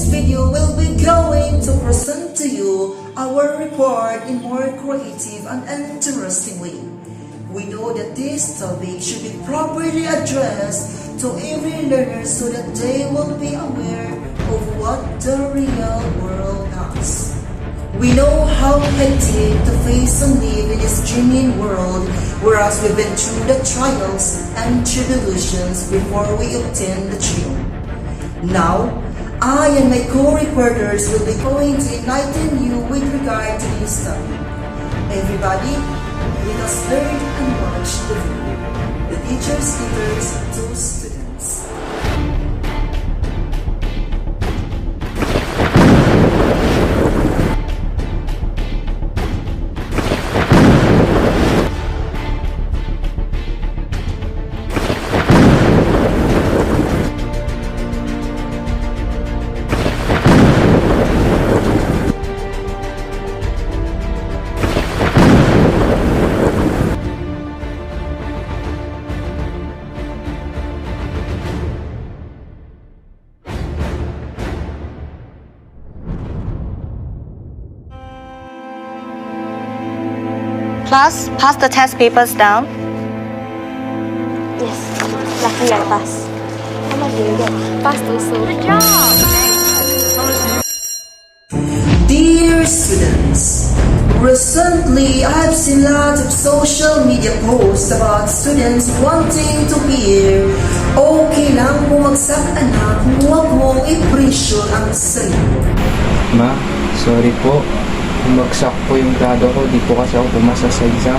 this video will be going to present to you our report in more creative and interesting way. We know that this topic should be properly addressed to every learner so that they will be aware of what the real world has. We know how hectic to face and live in this dreaming world, whereas we've been through the trials and tribulations before we obtain the dream. Now, I and my co-reporters will be going to enlighten you with regard to this topic. Everybody, let us learn and watch the video. The teachers, tutors, to students. Class, pass the test papers down. Yes, lucky I pass. Come on, dear. Passed also. Good job! Dear students, recently I have seen lots of social media posts about students wanting to hear, okay lang bumagsak anak, huwag mong i-pressure ang sarili. Ma, sorry po. Bumagsak po yung grado ko, di po kasi ako pumasa sa exam.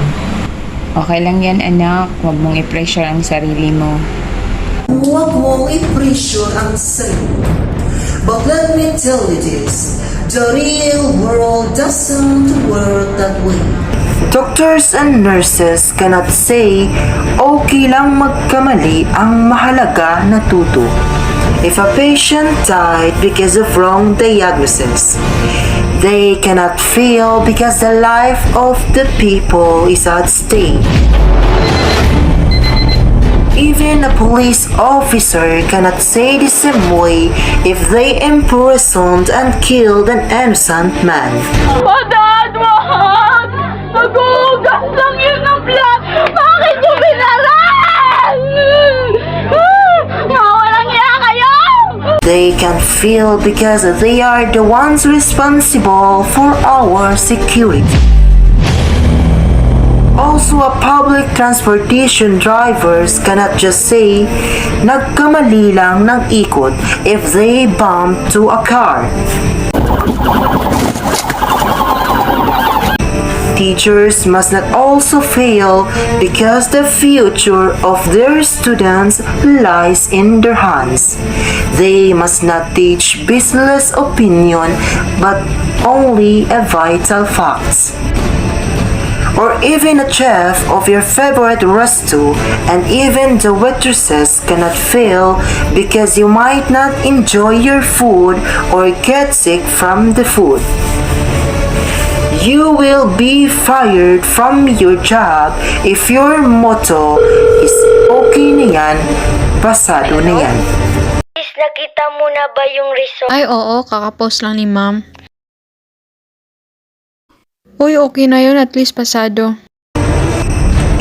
Okay lang yan anak, huwag mong i-pressure ang sarili mo. Huwag mong i-pressure ang sarili. But let me tell you this, the real world doesn't work that way. Doctors and nurses cannot say, okay lang magkamali, ang mahalaga natuto. If a patient died because of wrong diagnosis, they cannot feel because the life of the people is at stake. Even a police officer cannot say the same way if they imprisoned and killed an innocent man. Dad, wag! Nag-uugas lang yun ng blood! Bakit mo binaran? Mawalang iya kayo! They can feel because they are the ones responsible for our security. Also, a public transportation drivers cannot just say, nagkamali lang ng ikot if they bump to a car. Teachers must not also fail because the future of their students lies in their hands. They must not teach business opinion but only a vital facts. Or even a chef of your favorite resto and even the waitresses cannot fail because you might not enjoy your food or get sick from the food. You will be fired from your job if your motto is okay na yan, pasado na yan. Is nakita mo na ba yung result? Ay oo, kakapost lang ni ma'am. Uy, okay na yun, at least pasado.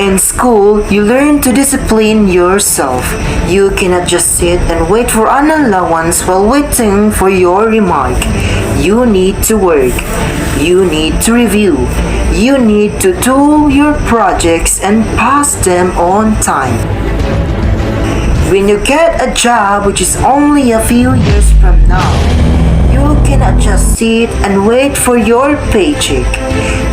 In school, you learn to discipline yourself. You cannot just sit and wait for an allowance while waiting for your remark. You need to work. You need to review. You need to do your projects and pass them on time. When you get a job which is only a few years from now, you cannot just sit and wait for your paycheck.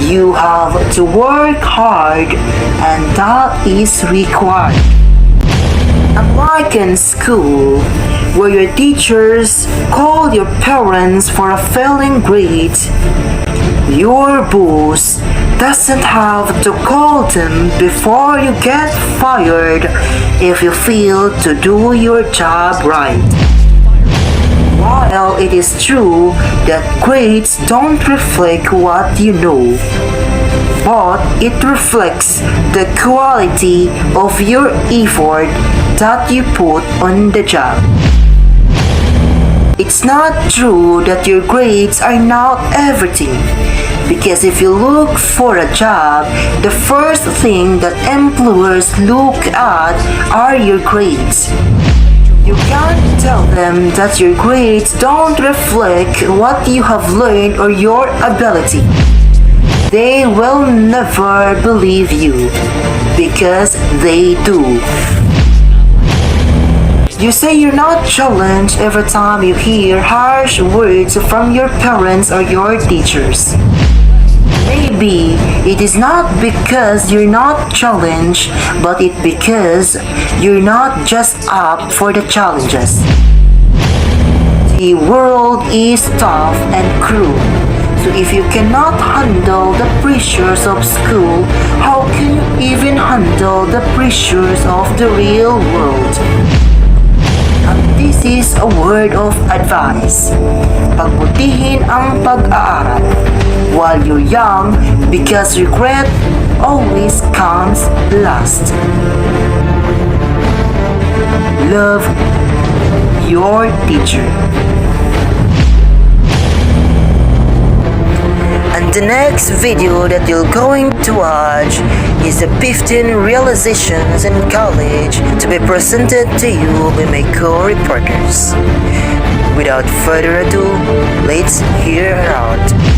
You have to work hard and that is required. Unlike in school, where your teachers call your parents for a failing grade, your boss doesn't have to call them before you get fired if you fail to do your job right. While it is true that grades don't reflect what you know, but it reflects the quality of your effort that you put on the job. It's not true that your grades are not everything. Because if you look for a job, the first thing that employers look at are your grades. You can't tell them that your grades don't reflect what you have learned or your ability. They will never believe you because they do. You say you're not challenged every time you hear harsh words from your parents or your teachers. Maybe it is not because you're not challenged, but it's because you're not just up for the challenges. The world is tough and cruel. So if you cannot handle the pressures of school, how can you even handle the pressures of the real world? And this is a word of advice. Pagbutihin ang pag-aaral while you're young because regret always comes last. Love your teacher. And the next video that you're going to watch is the 15 realizations in college to be presented to you by my co-reporters. Without further ado, let's hear her out.